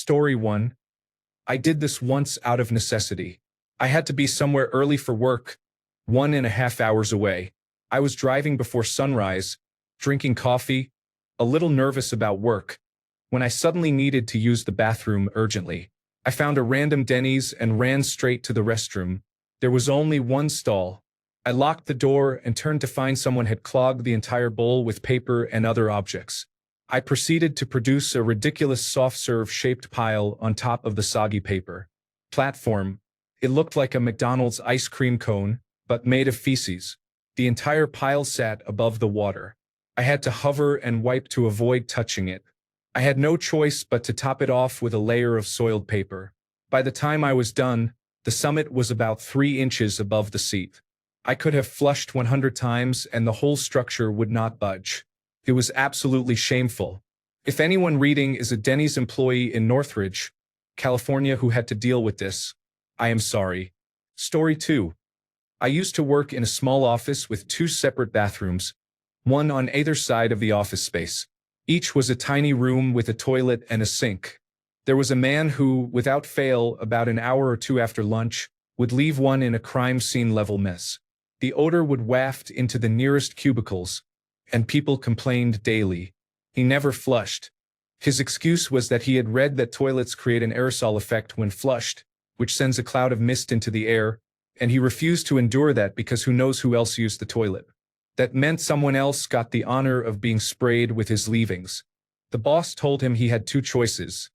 Story 1. I did this once out of necessity. I had to be somewhere early for work, 1.5 hours away. I was driving before sunrise, drinking coffee, a little nervous about work, when I suddenly needed to use the bathroom urgently. I found a random Denny's and ran straight to the restroom. There was only one stall. I locked the door and turned to find someone had clogged the entire bowl with paper and other objects. I proceeded to produce a ridiculous soft-serve-shaped pile on top of the soggy paper platform. It looked like a McDonald's ice cream cone, but made of feces. The entire pile sat above the water. I had to hover and wipe to avoid touching it. I had no choice but to top it off with a layer of soiled paper. By the time I was done, the summit was about 3 inches above the seat. I could have flushed 100 times and the whole structure would not budge. It was absolutely shameful. If anyone reading is a Denny's employee in Northridge, California who had to deal with this, I am sorry. Story 2. I used to work in a small office with 2 separate bathrooms, one on either side of the office space. Each was a tiny room with a toilet and a sink. There was a man who, without fail, about an hour or 2 after lunch, would leave one in a crime scene level mess. The odor would waft into the nearest cubicles, and people complained daily. He never flushed. His excuse was that he had read that toilets create an aerosol effect when flushed, which sends a cloud of mist into the air, and he refused to endure that because who knows who else used the toilet. That meant someone else got the honor of being sprayed with his leavings. The boss told him he had 2 choices: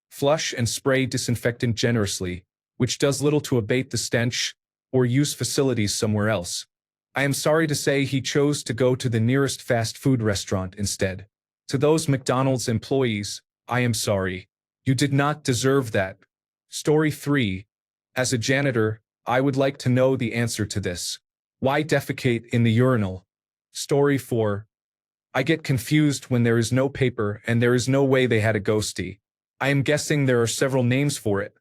flush and spray disinfectant generously, which does little to abate the stench, or use facilities somewhere else. I am sorry to say he chose to go to the nearest fast food restaurant instead. To those McDonald's employees, I am sorry. You did not deserve that. Story 3. As a janitor, I would like to know the answer to this. Why defecate in the urinal? Story 4. I get confused when there is no paper and there is no way they had a ghostie. I am guessing there are several names for it.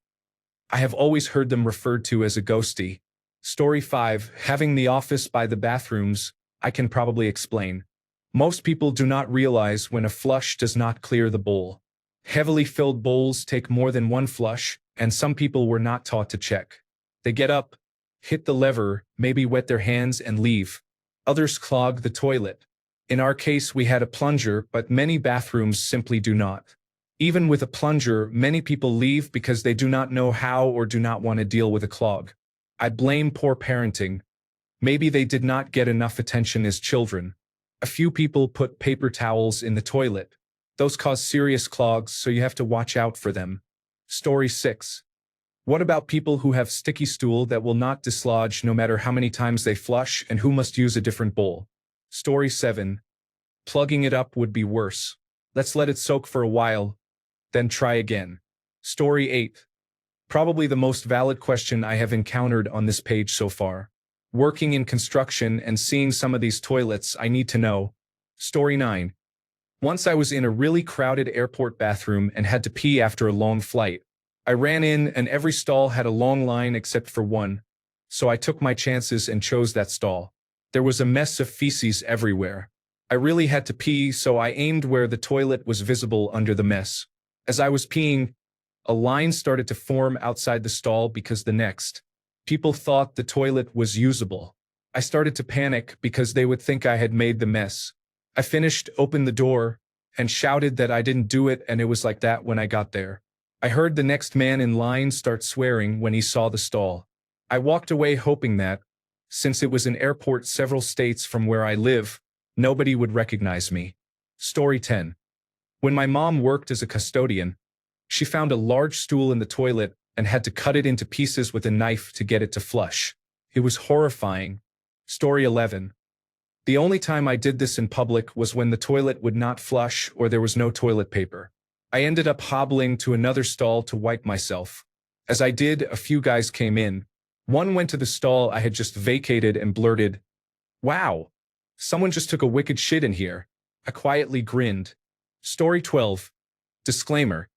I have always heard them referred to as a ghostie. Story 5. Having the office by the bathrooms, I can probably explain. Most people do not realize when a flush does not clear the bowl. Heavily filled bowls take more than one flush, and some people were not taught to check. They get up, hit the lever, maybe wet their hands and leave. Others clog the toilet. In our case, we had a plunger, but many bathrooms simply do not. Even with a plunger, many people leave because they do not know how or do not want to deal with a clog. I blame poor parenting. Maybe they did not get enough attention as children. A few people put paper towels in the toilet. Those cause serious clogs, so you have to watch out for them. Story 6. What about people who have sticky stool that will not dislodge no matter how many times they flush and who must use a different bowl? Story 7. Plugging it up would be worse. Let's let it soak for a while, then try again. Story 8. Probably the most valid question I have encountered on this page so far. Working in construction and seeing some of these toilets, I need to know. Story 9. Once I was in a really crowded airport bathroom and had to pee after a long flight. I ran in and every stall had a long line except for one, so I took my chances and chose that stall. There was a mess of feces everywhere. I really had to pee, so I aimed where the toilet was visible under the mess. As I was peeing, a line started to form outside the stall because the next people thought the toilet was usable. I started to panic because they would think I had made the mess. I finished, opened the door, and shouted that I didn't do it, and it was like that when I got there. I heard the next man in line start swearing when he saw the stall. I walked away hoping that, since it was an airport several states from where I live, nobody would recognize me. Story 10. When my mom worked as a custodian, she found a large stool in the toilet and had to cut it into pieces with a knife to get it to flush. It was horrifying. Story 11. The only time I did this in public was when the toilet would not flush or there was no toilet paper. I ended up hobbling to another stall to wipe myself. As I did, a few guys came in. One went to the stall I had just vacated and blurted, "Wow, someone just took a wicked shit in here." I quietly grinned. Story 12. Disclaimer.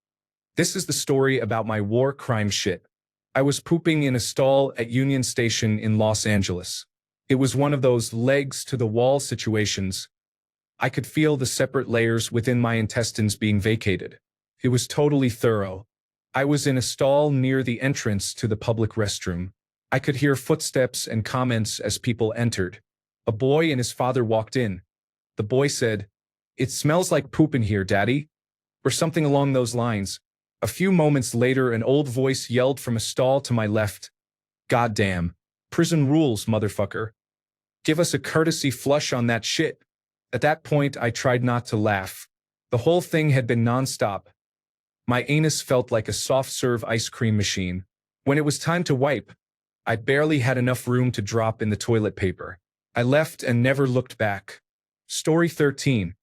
This is the story about my war crime shit. I was pooping in a stall at Union Station in Los Angeles. It was one of those legs-to-the-wall situations. I could feel the separate layers within my intestines being vacated. It was totally thorough. I was in a stall near the entrance to the public restroom. I could hear footsteps and comments as people entered. A boy and his father walked in. The boy said, "It smells like poop in here, Daddy," or something along those lines. A few moments later, an old voice yelled from a stall to my left, "Goddamn. Prison rules, motherfucker. Give us a courtesy flush on that shit." At that point, I tried not to laugh. The whole thing had been nonstop. My anus felt like a soft-serve ice cream machine. When it was time to wipe, I barely had enough room to drop in the toilet paper. I left and never looked back. Story 13.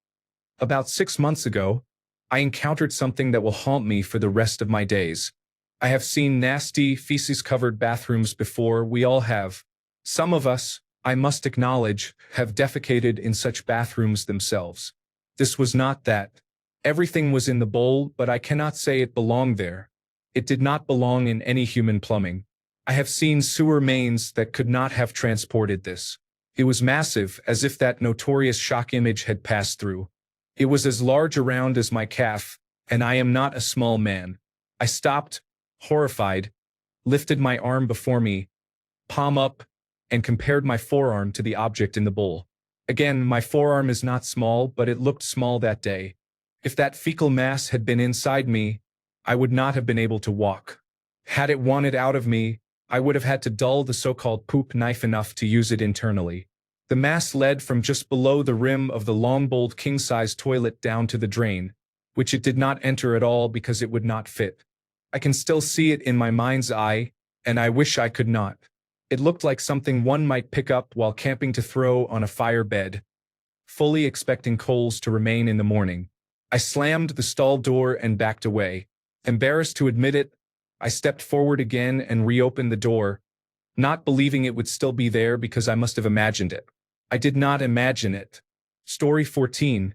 About 6 months ago, I encountered something that will haunt me for the rest of my days. I have seen nasty, feces-covered bathrooms before, we all have. Some of us, I must acknowledge, have defecated in such bathrooms themselves. This was not that. Everything was in the bowl, but I cannot say it belonged there. It did not belong in any human plumbing. I have seen sewer mains that could not have transported this. It was massive, as if that notorious shock image had passed through. It was as large around as my calf, and I am not a small man. I stopped, horrified, lifted my arm before me, palm up, and compared my forearm to the object in the bowl. Again, my forearm is not small, but it looked small that day. If that fecal mass had been inside me, I would not have been able to walk. Had it wanted out of me, I would have had to dull the so-called poop knife enough to use it internally. The mass led from just below the rim of the long-bowled king-size toilet down to the drain, which it did not enter at all because it would not fit. I can still see it in my mind's eye, and I wish I could not. It looked like something one might pick up while camping to throw on a fire bed, fully expecting coals to remain in the morning. I slammed the stall door and backed away. Embarrassed to admit it, I stepped forward again and reopened the door, not believing it would still be there because I must have imagined it. I did not imagine it. Story 14.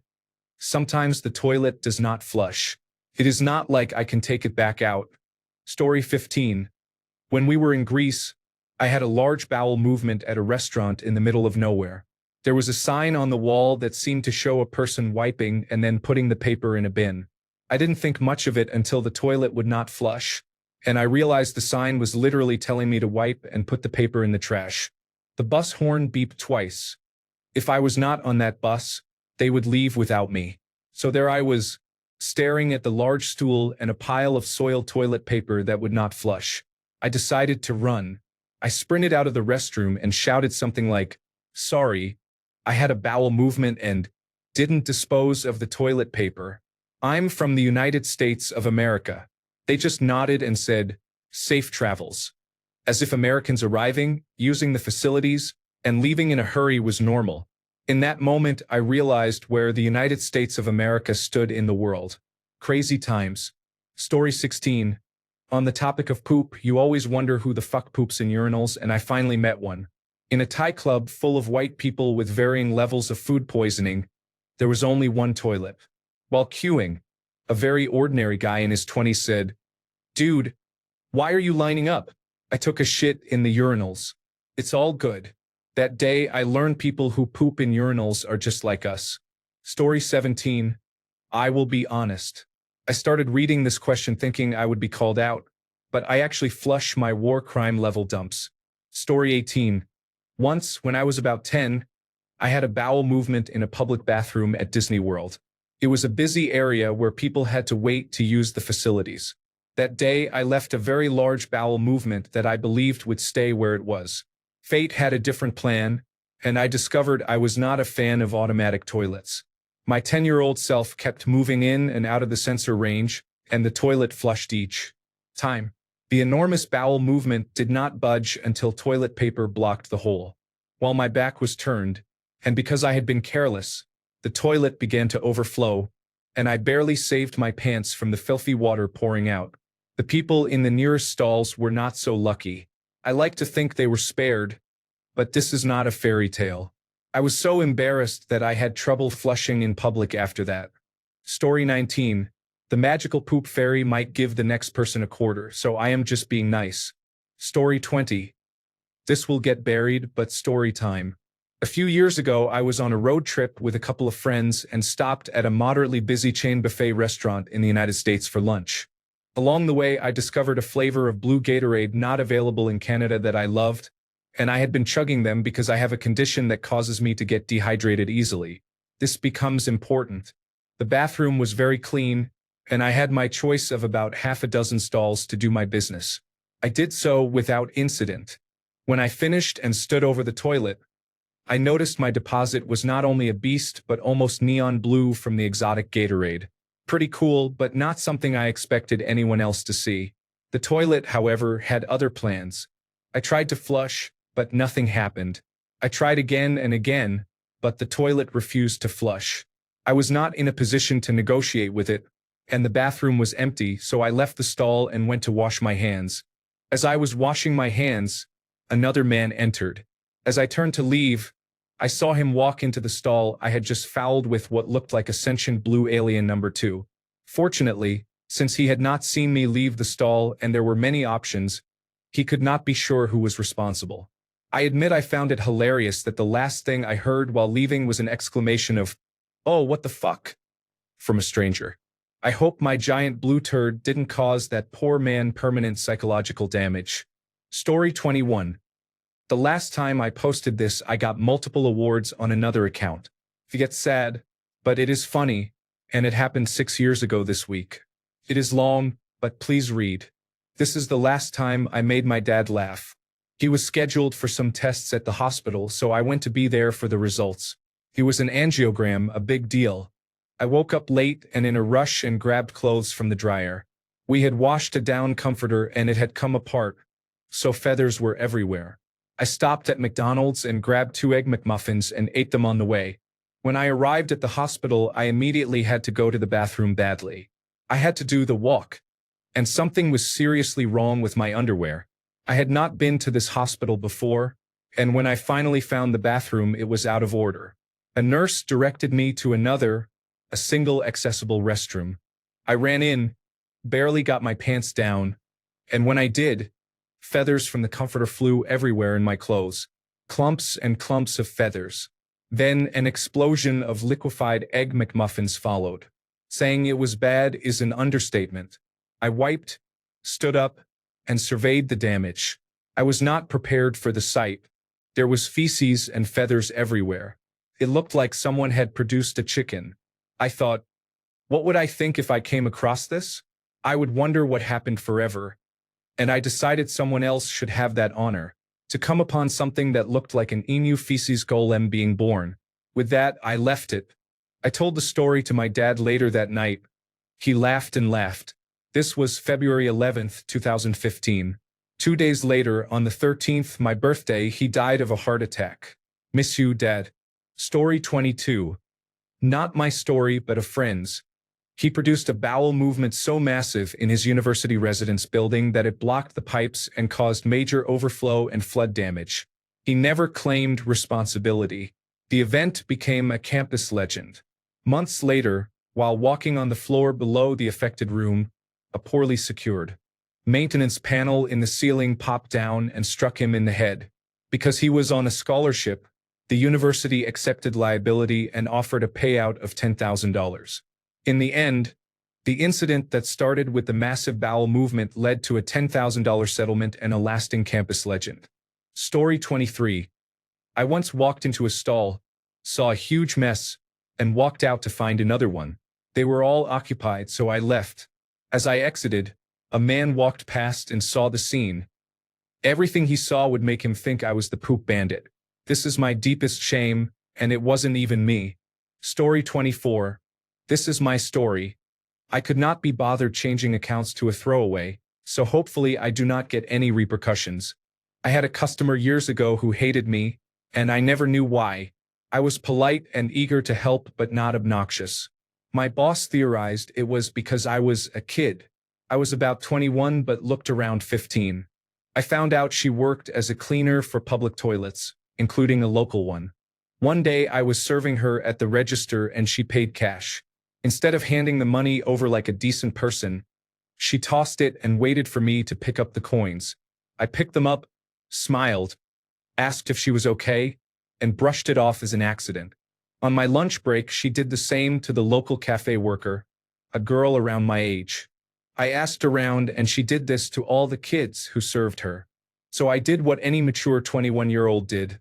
Sometimes the toilet does not flush. It is not like I can take it back out. Story 15. When we were in Greece, I had a large bowel movement at a restaurant in the middle of nowhere. There was a sign on the wall that seemed to show a person wiping and then putting the paper in a bin. I didn't think much of it until the toilet would not flush, and I realized the sign was literally telling me to wipe and put the paper in the trash. The bus horn beeped twice. If I was not on that bus, they would leave without me. So there I was, staring at the large stool and a pile of soiled toilet paper that would not flush. I decided to run. I sprinted out of the restroom and shouted something like, "Sorry, I had a bowel movement and didn't dispose of the toilet paper. I'm from the United States of America." They just nodded and said, "Safe travels." As if Americans arriving, using the facilities, and leaving in a hurry was normal. In that moment, I realized where the United States of America stood in the world. Crazy times. Story 16. On the topic of poop, you always wonder who the fuck poops in urinals, and I finally met one. In a Thai club full of white people with varying levels of food poisoning, there was only one toilet. While queuing, a very ordinary guy in his 20s said, "Dude, why are you lining up? I took a shit in the urinals. It's all good." That day, I learned people who poop in urinals are just like us. Story 17. I will be honest. I started reading this question thinking I would be called out, but I actually flush my war crime level dumps. Story 18. Once, when I was about 10, I had a bowel movement in a public bathroom at Disney World. It was a busy area where people had to wait to use the facilities. That day, I left a very large bowel movement that I believed would stay where it was. Fate had a different plan, and I discovered I was not a fan of automatic toilets. My 10-year-old self kept moving in and out of the sensor range, and the toilet flushed each time. The enormous bowel movement did not budge until toilet paper blocked the hole. While my back was turned, and because I had been careless, the toilet began to overflow, and I barely saved my pants from the filthy water pouring out. The people in the nearest stalls were not so lucky. I like to think they were spared, but this is not a fairy tale. I was so embarrassed that I had trouble flushing in public after that. Story 19. The magical poop fairy might give the next person a quarter, so I am just being nice. Story 20. This will get buried, but story time. A few years ago, I was on a road trip with a couple of friends and stopped at a moderately busy chain buffet restaurant in the United States for lunch. Along the way, I discovered a flavor of blue Gatorade not available in Canada that I loved, and I had been chugging them because I have a condition that causes me to get dehydrated easily. This becomes important. The bathroom was very clean, and I had my choice of about half a dozen stalls to do my business. I did so without incident. When I finished and stood over the toilet, I noticed my deposit was not only a beast but almost neon blue from the exotic Gatorade. Pretty cool, but not something I expected anyone else to see. The toilet, however, had other plans. I tried to flush, but nothing happened. I tried again and again, but the toilet refused to flush. I was not in a position to negotiate with it, and the bathroom was empty, so I left the stall and went to wash my hands. As I was washing my hands, another man entered. As I turned to leave, I saw him walk into the stall I had just fouled with what looked like a sentient blue alien number 2. Fortunately, since he had not seen me leave the stall and there were many options, he could not be sure who was responsible. I admit I found it hilarious that the last thing I heard while leaving was an exclamation of, "Oh, what the fuck?" from a stranger. I hope my giant blue turd didn't cause that poor man permanent psychological damage. Story 21. The last time I posted this, I got multiple awards on another account. It gets sad, but it is funny, and it happened 6 years ago this week. It is long, but please read. This is the last time I made my dad laugh. He was scheduled for some tests at the hospital, so I went to be there for the results. It was an angiogram, a big deal. I woke up late and in a rush and grabbed clothes from the dryer. We had washed a down comforter and it had come apart, so feathers were everywhere. I stopped at McDonald's and grabbed 2 Egg McMuffins and ate them on the way. When I arrived at the hospital, I immediately had to go to the bathroom badly. I had to do the walk. And something was seriously wrong with my underwear. I had not been to this hospital before, and when I finally found the bathroom, it was out of order. A nurse directed me to a single accessible restroom. I ran in, barely got my pants down, and when I did, feathers from the comforter flew everywhere in my clothes. Clumps and clumps of feathers. Then an explosion of liquefied Egg McMuffins followed. Saying it was bad is an understatement. I wiped, stood up, and surveyed the damage. I was not prepared for the sight. There was feces and feathers everywhere. It looked like someone had produced a chicken. I thought, what would I think if I came across this? I would wonder what happened forever. And I decided someone else should have that honor, to come upon something that looked like an emu feces golem being born. With that, I left it. I told the story to my dad later that night. He laughed and laughed. This was February 11th, 2015. 2 days later, on the 13th, my birthday, he died of a heart attack. Miss you, Dad. Story 22. Not my story, but a friend's. He produced a bowel movement so massive in his university residence building that it blocked the pipes and caused major overflow and flood damage. He never claimed responsibility. The event became a campus legend. Months later, while walking on the floor below the affected room, a poorly secured maintenance panel in the ceiling popped down and struck him in the head. Because he was on a scholarship, the university accepted liability and offered a payout of $10,000. In the end, the incident that started with the massive bowel movement led to a $10,000 settlement and a lasting campus legend. Story 23. I once walked into a stall, saw a huge mess, and walked out to find another one. They were all occupied, so I left. As I exited, a man walked past and saw the scene. Everything he saw would make him think I was the poop bandit. This is my deepest shame, and it wasn't even me. Story 24. This is my story. I could not be bothered changing accounts to a throwaway, so hopefully I do not get any repercussions. I had a customer years ago who hated me, and I never knew why. I was polite and eager to help but not obnoxious. My boss theorized it was because I was a kid. I was about 21 but looked around 15. I found out she worked as a cleaner for public toilets, including a local one. One day I was serving her at the register and she paid cash. Instead of handing the money over like a decent person, she tossed it and waited for me to pick up the coins. I picked them up, smiled, asked if she was okay, and brushed it off as an accident. On my lunch break, she did the same to the local cafe worker, a girl around my age. I asked around and she did this to all the kids who served her. So I did what any mature 21-year-old did.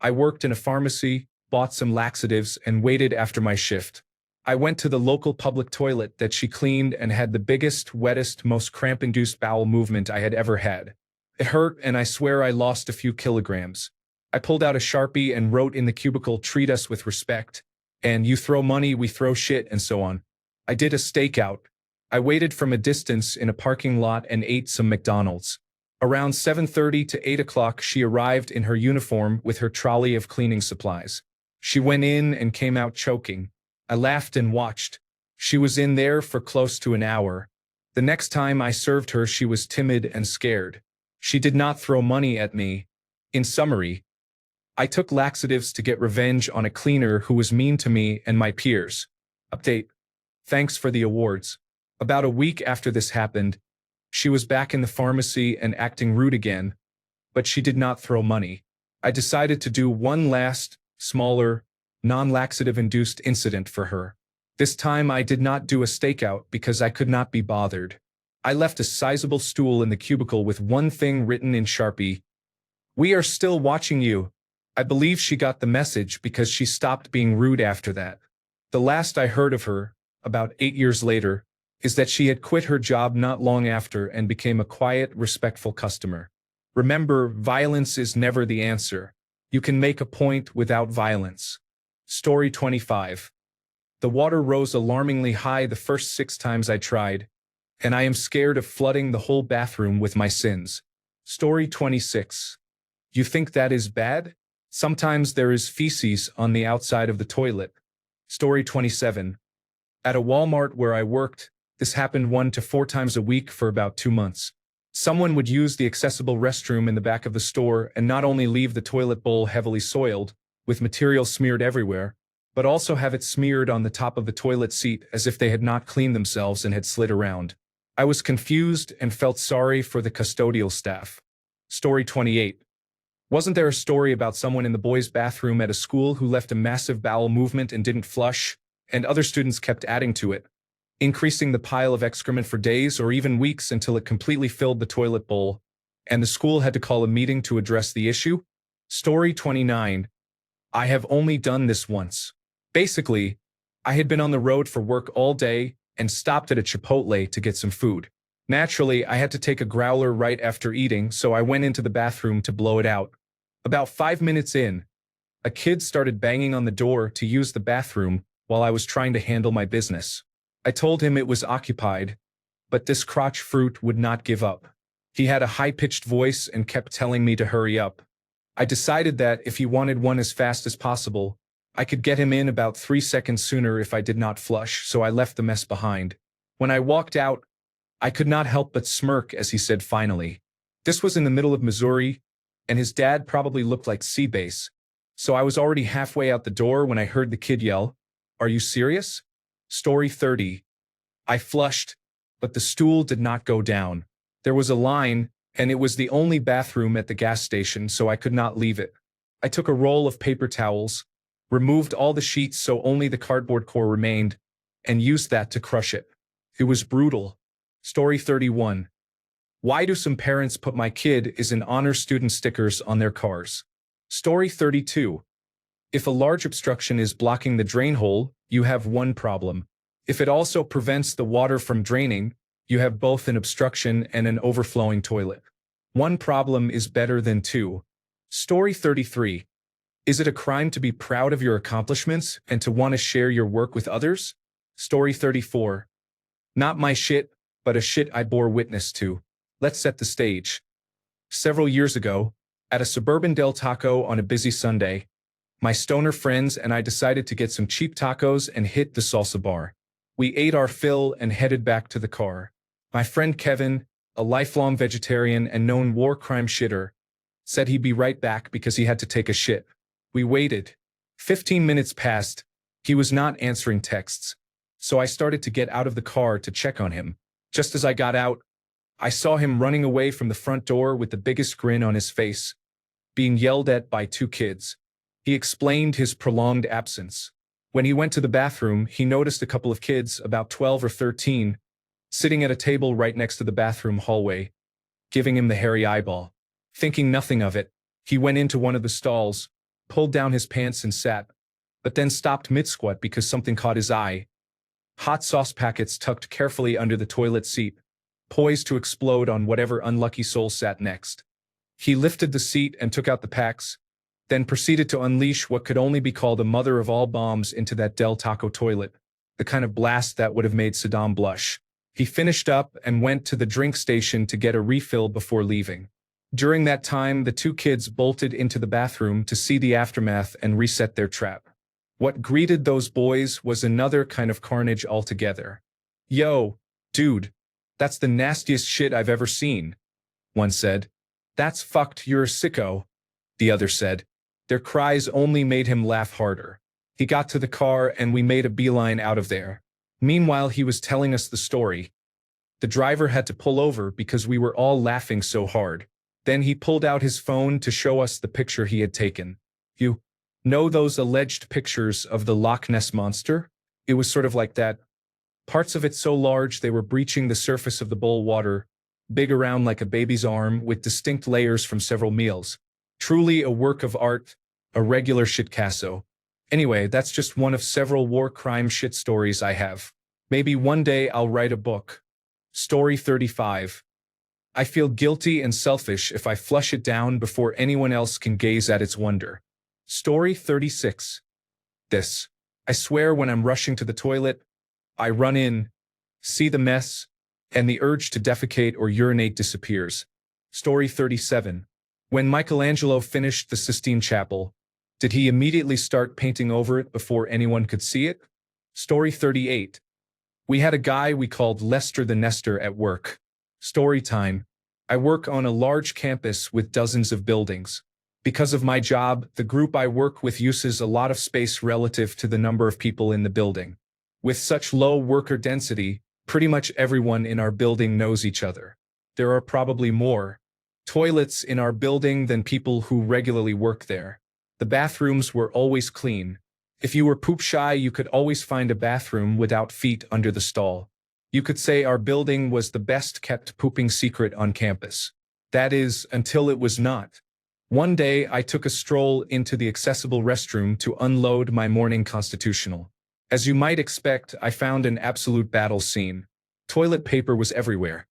I worked in a pharmacy, bought some laxatives, and waited after my shift. I went to the local public toilet that she cleaned and had the biggest, wettest, most cramp-induced bowel movement I had ever had. It hurt, and I swear I lost a few kilograms. I pulled out a Sharpie and wrote in the cubicle, "Treat us with respect," and "You throw money, we throw shit," and so on. I did a stakeout. I waited from a distance in a parking lot and ate some McDonald's. Around 7:30 to 8 o'clock, she arrived in her uniform with her trolley of cleaning supplies. She went in and came out choking. I laughed and watched. She was in there for close to an hour. The next time I served her, she was timid and scared. She did not throw money at me. In summary, I took laxatives to get revenge on a cleaner who was mean to me and my peers. Update. Thanks for the awards. About a week after this happened, she was back in the pharmacy and acting rude again, but she did not throw money. I decided to do one last, smaller, non-laxative-induced incident for her. This time I did not do a stakeout because I could not be bothered. I left a sizable stool in the cubicle with one thing written in Sharpie: "We are still watching you." I believe she got the message because she stopped being rude after that. The last I heard of her, about 8 years later, is that she had quit her job not long after and became a quiet, respectful customer. Remember, violence is never the answer. You can make a point without violence. Story 25. The water rose alarmingly high the first 6 times I tried, and I am scared of flooding the whole bathroom with my sins. Story 26. You think that is bad? Sometimes there is feces on the outside of the toilet. Story 27. At a Walmart where I worked, this happened 1 to 4 times a week for about 2 months. Someone would use the accessible restroom in the back of the store and not only leave the toilet bowl heavily soiled, with material smeared everywhere, but also have it smeared on the top of the toilet seat as if they had not cleaned themselves and had slid around. I was confused and felt sorry for the custodial staff. Story 28. Wasn't there a story about someone in the boys' bathroom at a school who left a massive bowel movement and didn't flush, and other students kept adding to it, increasing the pile of excrement for days or even weeks until it completely filled the toilet bowl, and the school had to call a meeting to address the issue? Story 29. I have only done this once. Basically, I had been on the road for work all day and stopped at a Chipotle to get some food. Naturally, I had to take a growler right after eating, so I went into the bathroom to blow it out. About 5 minutes in, a kid started banging on the door to use the bathroom while I was trying to handle my business. I told him it was occupied, but this crotch fruit would not give up. He had a high-pitched voice and kept telling me to hurry up. I decided that if he wanted one as fast as possible, I could get him in about 3 seconds sooner if I did not flush, so I left the mess behind. When I walked out, I could not help but smirk as he said finally. This was in the middle of Missouri, and his dad probably looked like Seabase, so I was already halfway out the door when I heard the kid yell, "Are you serious?" Story 30. I flushed, but the stool did not go down. There was a line, and it was the only bathroom at the gas station, so I could not leave it. I took a roll of paper towels, removed all the sheets so only the cardboard core remained, and used that to crush it. It was brutal. Story 31. Why do some parents put "My kid is an honor student" stickers on their cars? Story 32. If a large obstruction is blocking the drain hole, you have one problem. If it also prevents the water from draining, you have both an obstruction and an overflowing toilet. One problem is better than two. Story 33. Is it a crime to be proud of your accomplishments and to want to share your work with others? Story 34. Not my shit, but a shit I bore witness to. Let's set the stage. Several years ago, at a suburban Del Taco on a busy Sunday, my stoner friends and I decided to get some cheap tacos and hit the salsa bar. We ate our fill and headed back to the car. My friend Kevin, a lifelong vegetarian and known war crime shitter, said he'd be right back because he had to take a shit. We waited. 15 minutes passed. He was not answering texts. So I started to get out of the car to check on him. Just as I got out, I saw him running away from the front door with the biggest grin on his face, being yelled at by 2 kids. He explained his prolonged absence. When he went to the bathroom, he noticed a couple of kids, about 12 or 13, sitting at a table right next to the bathroom hallway, giving him the hairy eyeball. Thinking nothing of it, he went into one of the stalls, pulled down his pants and sat, but then stopped mid-squat because something caught his eye. Hot sauce packets tucked carefully under the toilet seat, poised to explode on whatever unlucky soul sat next. He lifted the seat and took out the packs, then proceeded to unleash what could only be called a mother of all bombs into that Del Taco toilet, the kind of blast that would have made Saddam blush. He finished up and went to the drink station to get a refill before leaving. During that time, the two kids bolted into the bathroom to see the aftermath and reset their trap. What greeted those boys was another kind of carnage altogether. "Yo, dude, that's the nastiest shit I've ever seen," one said. "That's fucked, you're a sicko," the other said. Their cries only made him laugh harder. He got to the car and we made a beeline out of there. Meanwhile, he was telling us the story. The driver had to pull over because we were all laughing so hard. Then he pulled out his phone to show us the picture he had taken. "You know those alleged pictures of the Loch Ness Monster? It was sort of like that. Parts of it so large they were breaching the surface of the bowl water, big around like a baby's arm with distinct layers from several meals. Truly a work of art, a regular shitcasso. Anyway, that's just one of several war crime shit stories I have. Maybe one day I'll write a book." Story 35. I feel guilty and selfish if I flush it down before anyone else can gaze at its wonder. Story 36. This. I swear when I'm rushing to the toilet, I run in, see the mess, and the urge to defecate or urinate disappears. Story 37. When Michelangelo finished the Sistine Chapel, did he immediately start painting over it before anyone could see it? Story 38. We had a guy we called Lester the Nestor at work. Story time. I work on a large campus with dozens of buildings. Because of my job, the group I work with uses a lot of space relative to the number of people in the building. With such low worker density, pretty much everyone in our building knows each other. There are probably more toilets in our building than people who regularly work there. The bathrooms were always clean. If you were poop shy, you could always find a bathroom without feet under the stall. You could say our building was the best kept pooping secret on campus. That is, until it was not. One day, I took a stroll into the accessible restroom to unload my morning constitutional. As you might expect, I found an absolute battle scene. Toilet paper was everywhere.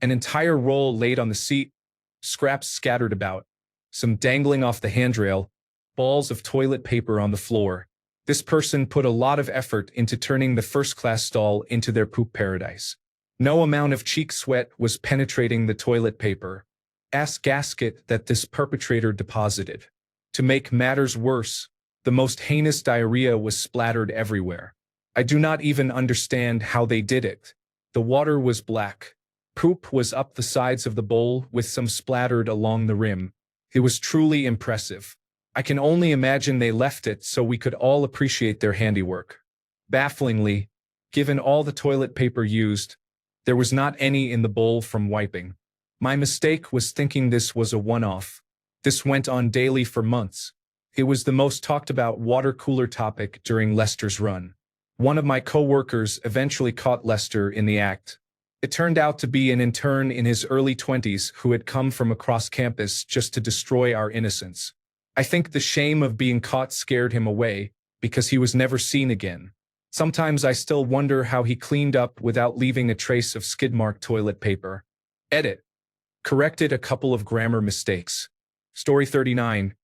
An entire roll laid on the seat, scraps scattered about, some dangling off the handrail, balls of toilet paper on the floor. This person put a lot of effort into turning the first-class stall into their poop paradise. No amount of cheek sweat was penetrating the toilet paper. Ask gasket that this perpetrator deposited. To make matters worse, the most heinous diarrhea was splattered everywhere. I do not even understand how they did it. The water was black. Poop was up the sides of the bowl with some splattered along the rim. It was truly impressive. I can only imagine they left it so we could all appreciate their handiwork. Bafflingly, given all the toilet paper used, there was not any in the bowl from wiping. My mistake was thinking this was a one-off. This went on daily for months. It was the most talked about water cooler topic during Lester's run. One of my co-workers eventually caught Lester in the act. It turned out to be an intern in his early 20s who had come from across campus just to destroy our innocence. I think the shame of being caught scared him away, because he was never seen again. Sometimes I still wonder how he cleaned up without leaving a trace of skid-marked toilet paper. Edit. Corrected a couple of grammar mistakes. Story 39.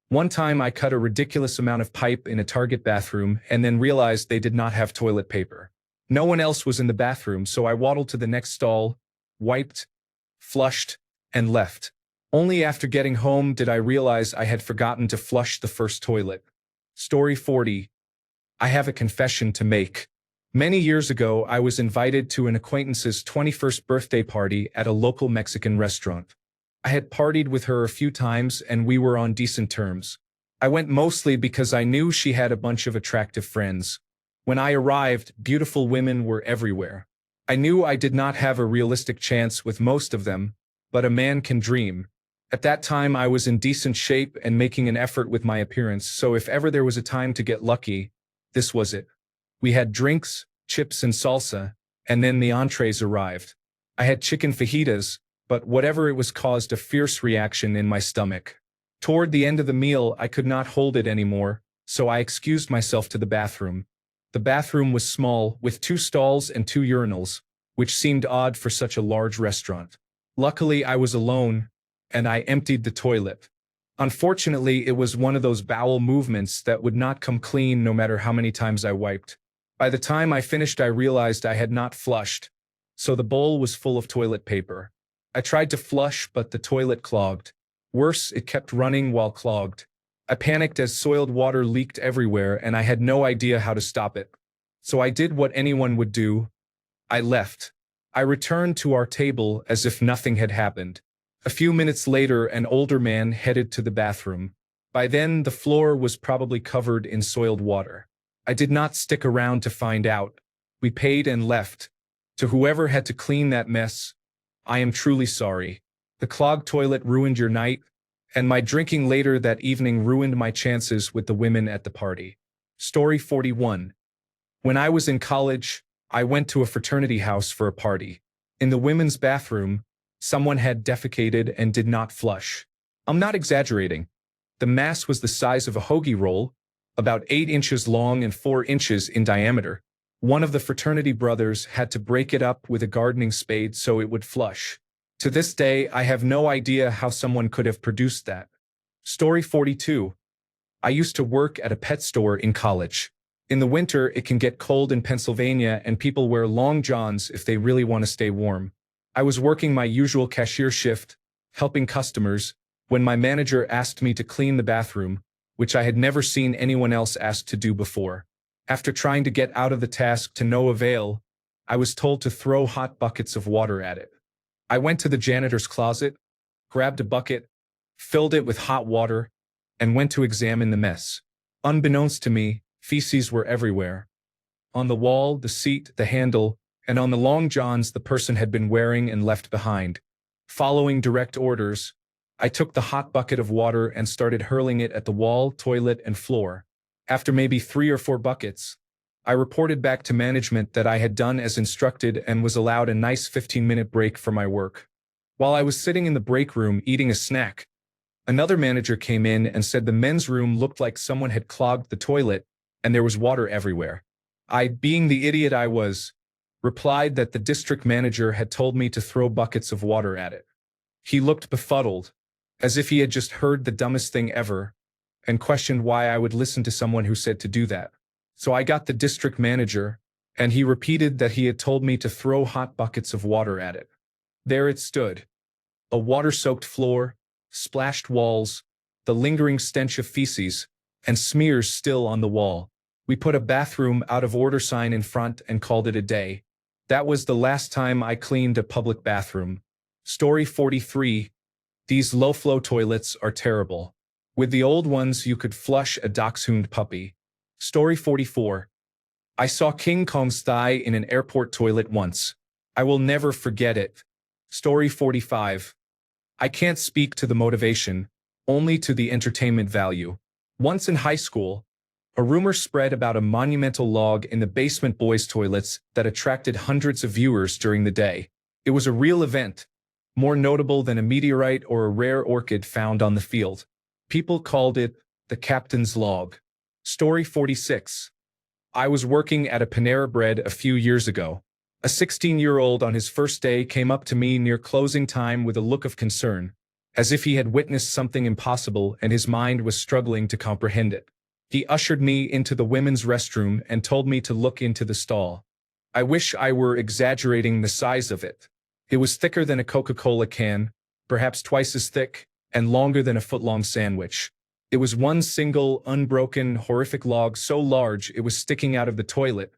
One time I cut a ridiculous amount of pipe in a Target bathroom and then realized they did not have toilet paper. No one else was in the bathroom, so I waddled to the next stall, wiped, flushed, and left. Only after getting home did I realize I had forgotten to flush the first toilet. Story 40. I have a confession to make. Many years ago, I was invited to an acquaintance's 21st birthday party at a local Mexican restaurant. I had partied with her a few times and we were on decent terms. I went mostly because I knew she had a bunch of attractive friends. When I arrived, beautiful women were everywhere. I knew I did not have a realistic chance with most of them, but a man can dream. At that time, I was in decent shape and making an effort with my appearance, so if ever there was a time to get lucky, this was it. We had drinks, chips and salsa, and then the entrees arrived. I had chicken fajitas, but whatever it was caused a fierce reaction in my stomach. Toward the end of the meal, I could not hold it anymore, so I excused myself to the bathroom. The bathroom was small, with 2 stalls and 2 urinals, which seemed odd for such a large restaurant. Luckily, I was alone, and I emptied the toilet. Unfortunately, it was one of those bowel movements that would not come clean no matter how many times I wiped. By the time I finished, I realized I had not flushed, so the bowl was full of toilet paper. I tried to flush, but the toilet clogged. Worse, it kept running while clogged. I panicked as soiled water leaked everywhere, and I had no idea how to stop it. So I did what anyone would do. I left. I returned to our table as if nothing had happened. A few minutes later, an older man headed to the bathroom. By then, the floor was probably covered in soiled water. I did not stick around to find out. We paid and left. To whoever had to clean that mess, I am truly sorry. The clogged toilet ruined your night, and my drinking later that evening ruined my chances with the women at the party. Story 41. When I was in college, I went to a fraternity house for a party. In the women's bathroom, someone had defecated and did not flush. I'm not exaggerating. The mass was the size of a hoagie roll, about 8 inches long and 4 inches in diameter. One of the fraternity brothers had to break it up with a gardening spade so it would flush. To this day, I have no idea how someone could have produced that. Story 42. I used to work at a pet store in college. In the winter, it can get cold in Pennsylvania and people wear long johns if they really want to stay warm. I was working my usual cashier shift, helping customers, when my manager asked me to clean the bathroom, which I had never seen anyone else asked to do before. After trying to get out of the task to no avail, I was told to throw hot buckets of water at it. I went to the janitor's closet, grabbed a bucket, filled it with hot water, and went to examine the mess. Unbeknownst to me, feces were everywhere. On the wall, the seat, the handle, and on the long johns the person had been wearing and left behind. Following direct orders, I took the hot bucket of water and started hurling it at the wall, toilet, and floor. After maybe 3 or 4 buckets, I reported back to management that I had done as instructed and was allowed a nice 15-minute break for my work. While I was sitting in the break room eating a snack, another manager came in and said the men's room looked like someone had clogged the toilet and there was water everywhere. I, being the idiot I was, replied that the district manager had told me to throw buckets of water at it. He looked befuddled, as if he had just heard the dumbest thing ever, and questioned why I would listen to someone who said to do that. So I got the district manager, and he repeated that he had told me to throw hot buckets of water at it. There it stood. A water-soaked floor, splashed walls, the lingering stench of feces, and smears still on the wall. We put a bathroom out of order sign in front and called it a day. That was the last time I cleaned a public bathroom. Story 43. These low-flow toilets are terrible. With the old ones, you could flush a dachshund puppy. Story 44. I saw King Kong's thigh in an airport toilet once. I will never forget it. Story 45. I can't speak to the motivation, only to the entertainment value. Once in high school, a rumor spread about a monumental log in the basement boys' toilets that attracted hundreds of viewers during the day. It was a real event, more notable than a meteorite or a rare orchid found on the field. People called it the captain's log. Story 46. I was working at a Panera Bread a few years ago. A 16-year-old on his first day came up to me near closing time with a look of concern, as if he had witnessed something impossible and his mind was struggling to comprehend it. He ushered me into the women's restroom and told me to look into the stall. I wish I were exaggerating the size of it. It was thicker than a Coca-Cola can, perhaps twice as thick, and longer than a foot-long sandwich. It was one single, unbroken, horrific log so large it was sticking out of the toilet,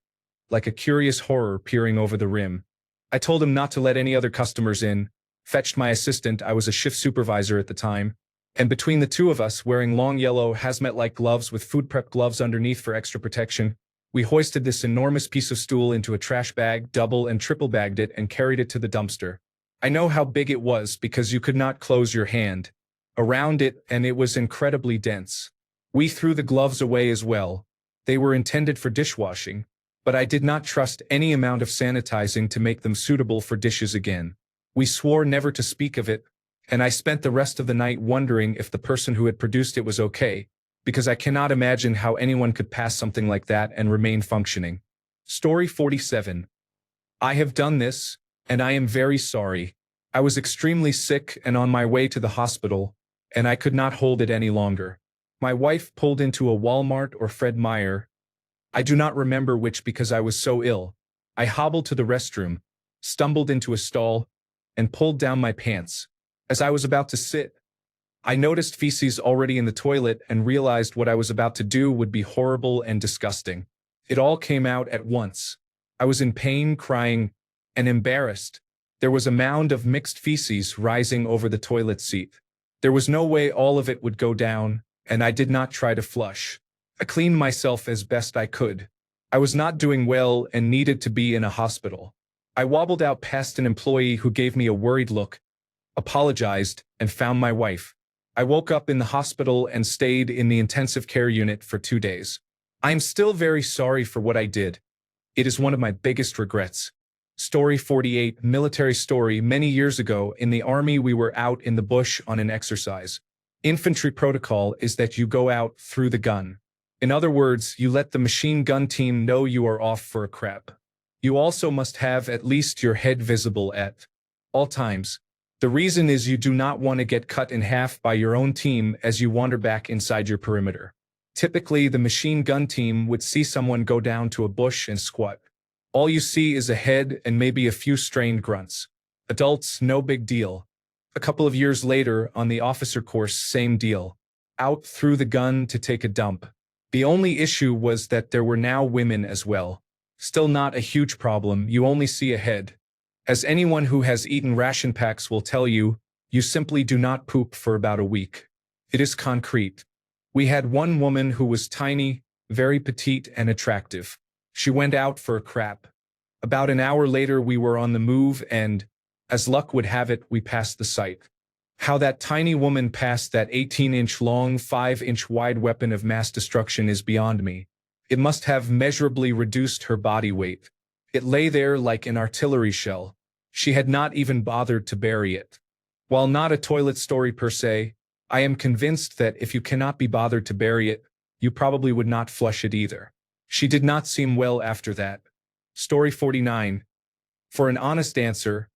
like a curious horror peering over the rim. I told him not to let any other customers in, fetched my assistant, I was a shift supervisor at the time, and between the two of us, wearing long yellow hazmat-like gloves with food prep gloves underneath for extra protection, we hoisted this enormous piece of stool into a trash bag, double and triple bagged it, and carried it to the dumpster. I know how big it was because you could not close your hand around it, and it was incredibly dense. We threw the gloves away as well. They were intended for dishwashing, but I did not trust any amount of sanitizing to make them suitable for dishes again. We swore never to speak of it, and I spent the rest of the night wondering if the person who had produced it was okay, because I cannot imagine how anyone could pass something like that and remain functioning. Story 47. I have done this, and I am very sorry. I was extremely sick and on my way to the hospital, and I could not hold it any longer. My wife pulled into a Walmart or Fred Meyer. I do not remember which because I was so ill. I hobbled to the restroom, stumbled into a stall, and pulled down my pants. As I was about to sit, I noticed feces already in the toilet and realized what I was about to do would be horrible and disgusting. It all came out at once. I was in pain, crying, and embarrassed. There was a mound of mixed feces rising over the toilet seat. There was no way all of it would go down, and I did not try to flush. I cleaned myself as best I could. I was not doing well and needed to be in a hospital. I wobbled out past an employee who gave me a worried look, apologized, and found my wife. I woke up in the hospital and stayed in the intensive care unit for 2 days. I am still very sorry for what I did. It is one of my biggest regrets. Story 48, military story. Many years ago, in the army, we were out in the bush on an exercise. Infantry protocol is that you go out through the gun. In other words, you let the machine gun team know you are off for a crap. You also must have at least your head visible at all times. The reason is you do not want to get cut in half by your own team as you wander back inside your perimeter. Typically, the machine gun team would see someone go down to a bush and squat. All you see is a head and maybe a few strained grunts. Adults, no big deal. A couple of years later, on the officer course, same deal. Out through the gun to take a dump. The only issue was that there were now women as well. Still not a huge problem, you only see a head. As anyone who has eaten ration packs will tell you, you simply do not poop for about a week. It is concrete. We had one woman who was tiny, very petite and attractive. She went out for a crap. About an hour later we were on the move and, as luck would have it, we passed the site. How that tiny woman passed that 18-inch long, 5-inch wide weapon of mass destruction is beyond me. It must have measurably reduced her body weight. It lay there like an artillery shell. She had not even bothered to bury it. While not a toilet story per se, I am convinced that if you cannot be bothered to bury it, you probably would not flush it either. She did not seem well after that. Story 49. For an honest answer,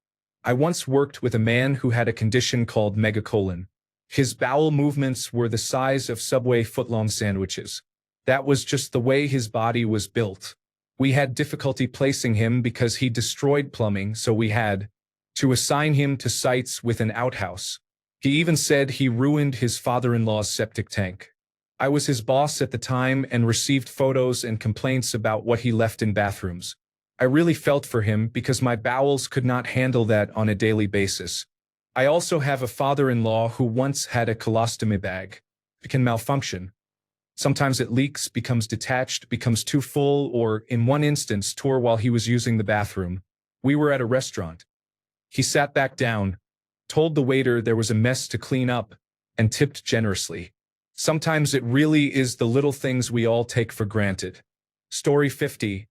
I once worked with a man who had a condition called megacolon. His bowel movements were the size of Subway footlong sandwiches. That was just the way his body was built. We had difficulty placing him because he destroyed plumbing, so we had to assign him to sites with an outhouse. He even said he ruined his father-in-law's septic tank. I was his boss at the time and received photos and complaints about what he left in bathrooms. I really felt for him because my bowels could not handle that on a daily basis. I also have a father-in-law who once had a colostomy bag. It can malfunction. Sometimes it leaks, becomes detached, becomes too full, or, in one instance, tore while he was using the bathroom. We were at a restaurant. He sat back down, told the waiter there was a mess to clean up, and tipped generously. Sometimes it really is the little things we all take for granted. Story 50.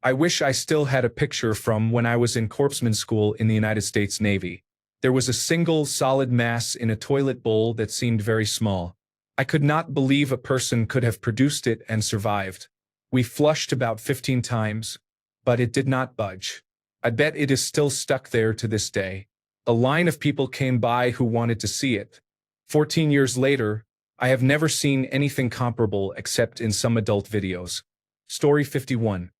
I wish I still had a picture from when I was in corpsman school in the United States Navy. There was a single solid mass in a toilet bowl that seemed very small. I could not believe a person could have produced it and survived. We flushed about 15 times, but it did not budge. I bet it is still stuck there to this day. A line of people came by who wanted to see it. 14 years later, I have never seen anything comparable except in some adult videos. Story 51.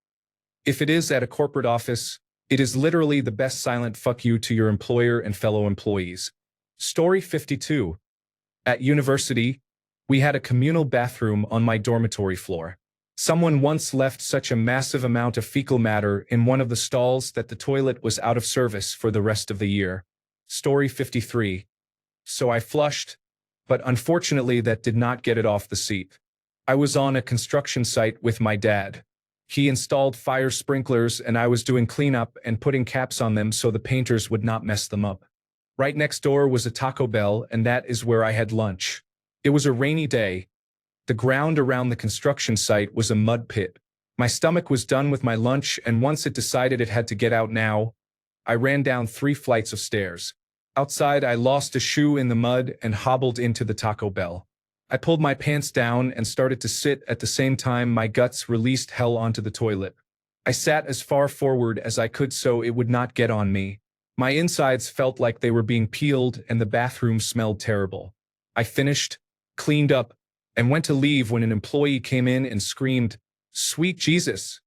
If it is at a corporate office, it is literally the best silent fuck you to your employer and fellow employees. Story 52. At university, we had a communal bathroom on my dormitory floor. Someone once left such a massive amount of fecal matter in one of the stalls that the toilet was out of service for the rest of the year. Story 53. So I flushed, but unfortunately that did not get it off the seat. I was on a construction site with my dad. He installed fire sprinklers and I was doing cleanup and putting caps on them so the painters would not mess them up. Right next door was a Taco Bell and that is where I had lunch. It was a rainy day. The ground around the construction site was a mud pit. My stomach was done with my lunch, and once it decided it had to get out now, I ran down 3 flights of stairs. Outside, I lost a shoe in the mud and hobbled into the Taco Bell. I pulled my pants down and started to sit at the same time my guts released hell onto the toilet. I sat as far forward as I could so it would not get on me. My insides felt like they were being peeled and the bathroom smelled terrible. I finished, cleaned up, and went to leave when an employee came in and screamed, "Sweet Jesus!"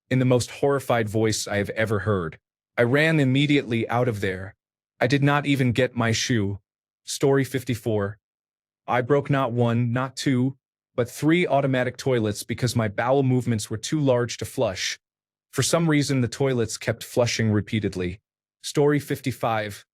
in the most horrified voice I have ever heard. I ran immediately out of there. I did not even get my shoe. Story 54. I broke not one, not two, but 3 automatic toilets because my bowel movements were too large to flush. For some reason, the toilets kept flushing repeatedly. Story 55.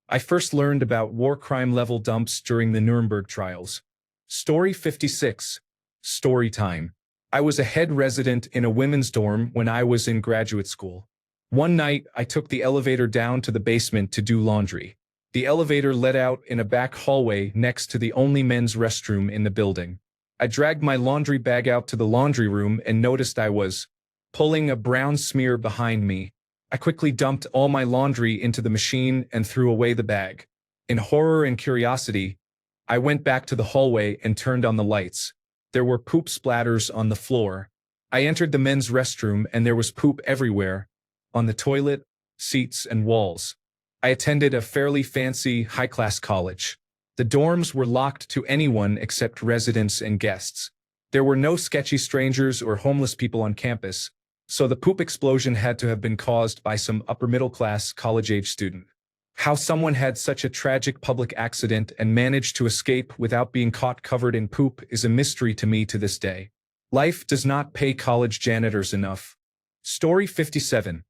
I first learned about war crime level dumps during the Nuremberg trials. Story 56. Story time. I was a head resident in a women's dorm when I was in graduate school. One night, I took the elevator down to the basement to do laundry. The elevator led out in a back hallway next to the only men's restroom in the building. I dragged my laundry bag out to the laundry room and noticed I was pulling a brown smear behind me. I quickly dumped all my laundry into the machine and threw away the bag. In horror and curiosity, I went back to the hallway and turned on the lights. There were poop splatters on the floor. I entered the men's restroom and there was poop everywhere, on the toilet, seats, and walls. I attended a fairly fancy, high-class college. The dorms were locked to anyone except residents and guests. There were no sketchy strangers or homeless people on campus, so the poop explosion had to have been caused by some upper-middle-class, college-age student. How someone had such a tragic public accident and managed to escape without being caught covered in poop is a mystery to me to this day. Life does not pay college janitors enough. Story 57.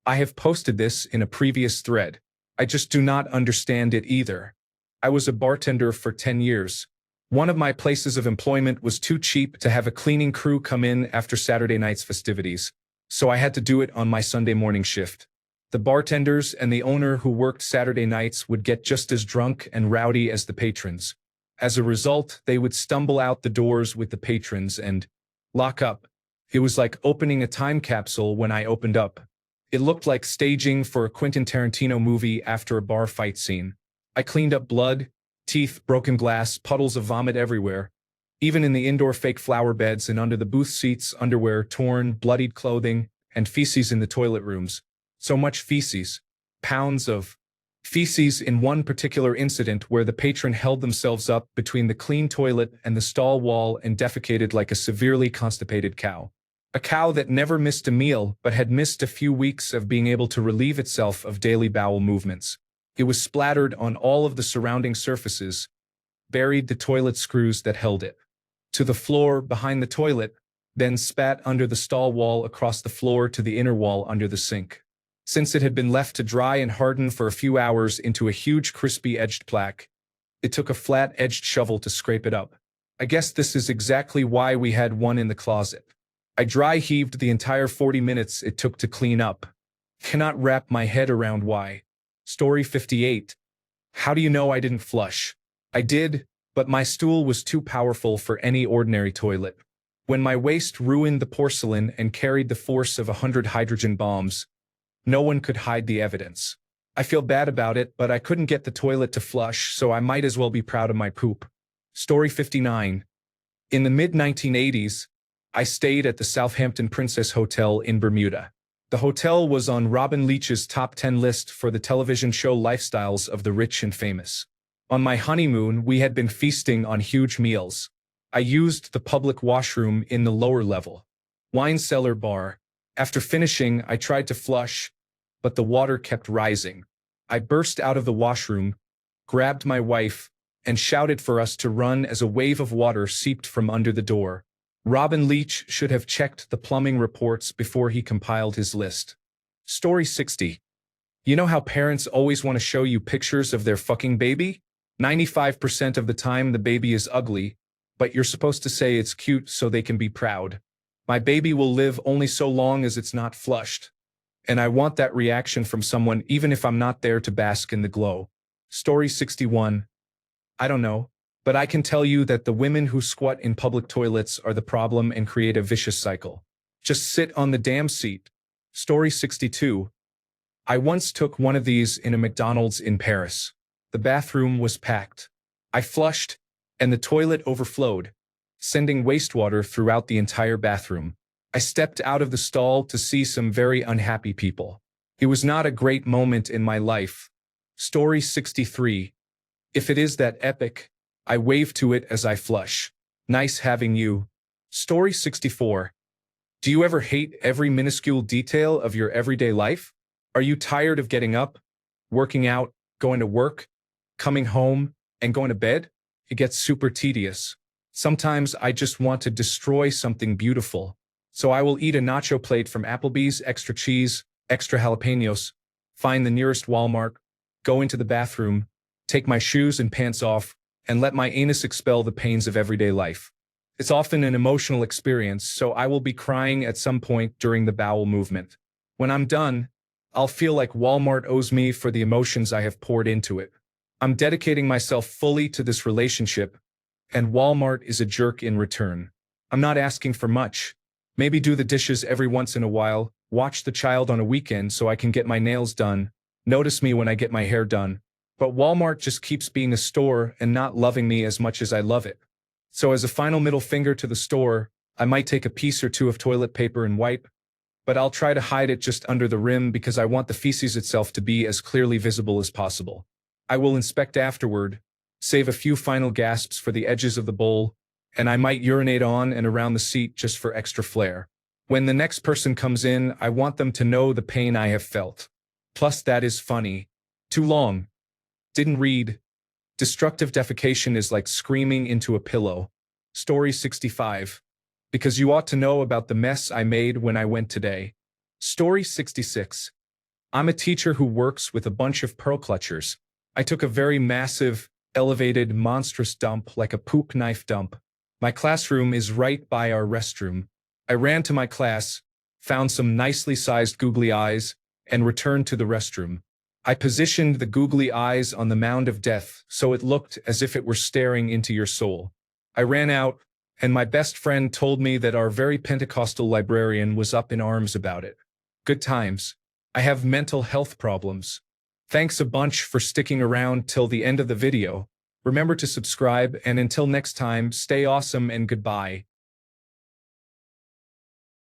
I have posted this in a previous thread. I just do not understand it either. I was a bartender for 10 years. One of my places of employment was too cheap to have a cleaning crew come in after Saturday night's festivities, so I had to do it on my Sunday morning shift. The bartenders and the owner who worked Saturday nights would get just as drunk and rowdy as the patrons. As a result, they would stumble out the doors with the patrons and lock up. It was like opening a time capsule when I opened up. It looked like staging for a Quentin Tarantino movie after a bar fight scene. I cleaned up blood, teeth, broken glass, puddles of vomit everywhere. Even in the indoor fake flower beds and under the booth seats, underwear, torn, bloodied clothing, and feces in the toilet rooms. So much feces. Pounds of feces in one particular incident where the patron held themselves up between the clean toilet and the stall wall and defecated like a severely constipated cow. A cow that never missed a meal but had missed a few weeks of being able to relieve itself of daily bowel movements. It was splattered on all of the surrounding surfaces, buried the toilet screws that held it to the floor behind the toilet, then spat under the stall wall across the floor to the inner wall under the sink. Since it had been left to dry and harden for a few hours into a huge crispy-edged plaque, it took a flat-edged shovel to scrape it up. I guess this is exactly why we had one in the closet. I dry-heaved the entire 40 minutes it took to clean up. Cannot wrap my head around why. Story 58. How do you know I didn't flush? I did, but my stool was too powerful for any ordinary toilet. When my waste ruined the porcelain and carried the force of 100 hydrogen bombs, no one could hide the evidence. I feel bad about it, but I couldn't get the toilet to flush, so I might as well be proud of my poop. Story 59. In the mid-1980s, I stayed at the Southampton Princess Hotel in Bermuda. The hotel was on Robin Leach's top 10 list for the television show Lifestyles of the Rich and Famous. On my honeymoon, we had been feasting on huge meals. I used the public washroom in the lower level wine cellar bar. After finishing, I tried to flush, but the water kept rising. I burst out of the washroom, grabbed my wife, and shouted for us to run as a wave of water seeped from under the door. Robin Leach should have checked the plumbing reports before he compiled his list. Story 60. You know how parents always want to show you pictures of their fucking baby? 95% of the time the baby is ugly, but you're supposed to say it's cute so they can be proud. My baby will live only so long as it's not flushed. And I want that reaction from someone even if I'm not there to bask in the glow. Story 61. I don't know, but I can tell you that the women who squat in public toilets are the problem and create a vicious cycle. Just sit on the damn seat. Story 62. I once took one of these in a McDonald's in Paris. The bathroom was packed. I flushed, and the toilet overflowed, sending wastewater throughout the entire bathroom. I stepped out of the stall to see some very unhappy people. It was not a great moment in my life. Story 63. If it is that epic, I wave to it as I flush. Nice having you. Story 64. Do you ever hate every minuscule detail of your everyday life? Are you tired of getting up, working out, going to work, coming home, and going to bed? It gets super tedious. Sometimes I just want to destroy something beautiful. So I will eat a nacho plate from Applebee's, extra cheese, extra jalapenos, find the nearest Walmart, go into the bathroom, take my shoes and pants off, and let my anus expel the pains of everyday life. It's often an emotional experience, so I will be crying at some point during the bowel movement. When I'm done, I'll feel like Walmart owes me for the emotions I have poured into it. I'm dedicating myself fully to this relationship, and Walmart is a jerk in return. I'm not asking for much. Maybe do the dishes every once in a while, watch the child on a weekend so I can get my nails done, notice me when I get my hair done. But Walmart just keeps being a store and not loving me as much as I love it. So as a final middle finger to the store, I might take a piece or two of toilet paper and wipe, but I'll try to hide it just under the rim because I want the feces itself to be as clearly visible as possible. I will inspect afterward, save a few final gasps for the edges of the bowl, and I might urinate on and around the seat just for extra flair. When the next person comes in, I want them to know the pain I have felt. Plus, that is funny. Too long. Didn't read. Destructive defecation is like screaming into a pillow. Story 65. Because you ought to know about the mess I made when I went today. Story 66. I'm a teacher who works with a bunch of pearl clutchers. I took a very massive, elevated, monstrous dump like a poop knife dump. My classroom is right by our restroom. I ran to my class, found some nicely sized googly eyes, and returned to the restroom. I positioned the googly eyes on the mound of death so it looked as if it were staring into your soul. I ran out, and my best friend told me that our very Pentecostal librarian was up in arms about it. Good times. I have mental health problems. Thanks a bunch for sticking around till the end of the video. Remember to subscribe, and until next time, stay awesome and goodbye.